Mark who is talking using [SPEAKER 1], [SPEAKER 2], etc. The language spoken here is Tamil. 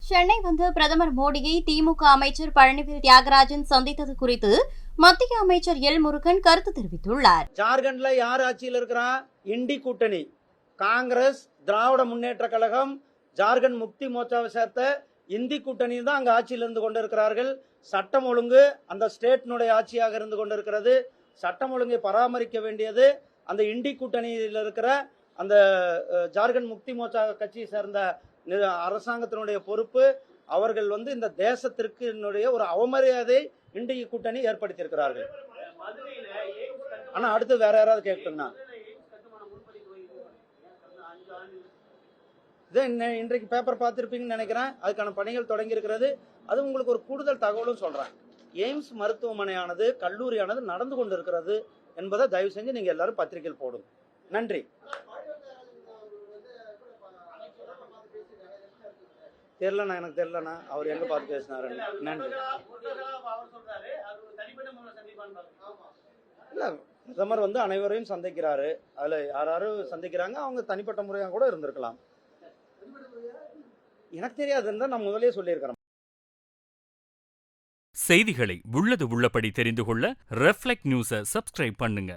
[SPEAKER 1] சென்னை வந்து பிரதமர் மோடியை திமுக அமைச்சர் பழனிவேல் தியாகராஜன் சந்தித்தது குறித்து மத்திய அமைச்சர் எல் முருகன் கருத்து தெரிவித்துள்ளார்.
[SPEAKER 2] ஜார்க்கண்ட்ல யார் ஆட்சியில் இருக்கிறா? இண்டி கூட்டணி, காங்கிரஸ், திராவிட முன்னேற்ற கழகம், ஜார்க்கண்ட் முக்தி மோர்ச்சாவை சேர்த்த இந்தி கூட்டணி தான் அங்க ஆட்சியில் இருந்து கொண்டிருக்கிறார்கள். சட்டம் ஒழுங்கு அந்த ஸ்டேட்டினுடைய ஆட்சியாக இருந்து கொண்டிருக்கிறது. சட்டம் ஒழுங்கை பராமரிக்க வேண்டியது அந்த இண்டி கூட்டணியில் இருக்கிற அந்த ஜார்க்கண்ட் முக்தி மோர்ச்சா கட்சியை சேர்ந்த அரசாங்கத்தினுடைய பொறுப்பு. அவர்கள் இந்த தேசத்திற்கு ஒரு அவமரியாதை இந்திய கூட்டணி ஏற்படுத்தியிருக்கிறார்கள். ஆனா அடுத்து வேற யாராவது கேட்குங்கண்ணா, இன்றைக்கு பேப்பர் பார்த்திருப்பீங்கன்னு நினைக்கிறேன். அதுக்கான பணிகள் தொடங்கி இருக்கிறது. அது உங்களுக்கு ஒரு கூடுதல் தகவலும் சொல்றேன். எய்ம்ஸ் மருத்துவமனையானது, கல்லூரியானது நடந்து கொண்டிருக்கிறது என்பதை தயவு செஞ்சு நீங்க எல்லாரும் பத்திரிகையில் போடுங்க. நன்றி. தெரியலண்ணா, எனக்கு தெரியலண்ணா அவர் எங்க பார்த்து பேசினாரு. நன்றி. இல்ல, பிரதமர் அனைவரையும் சந்திக்கிறாரு. அதுல யாரும் சந்திக்கிறாங்க, அவங்க தனிப்பட்ட முறையாக கூட இருந்திருக்கலாம். எனக்கு தெரியாதுன்னு தான் நான் முதலே சொல்லியிருக்கிறேன்.
[SPEAKER 3] செய்திகளை உள்ளது உள்ளபடி தெரிந்து கொள்ள ரெஃப்ளெக்ட் நியூஸை சப்ஸ்கிரைப் பண்ணுங்க.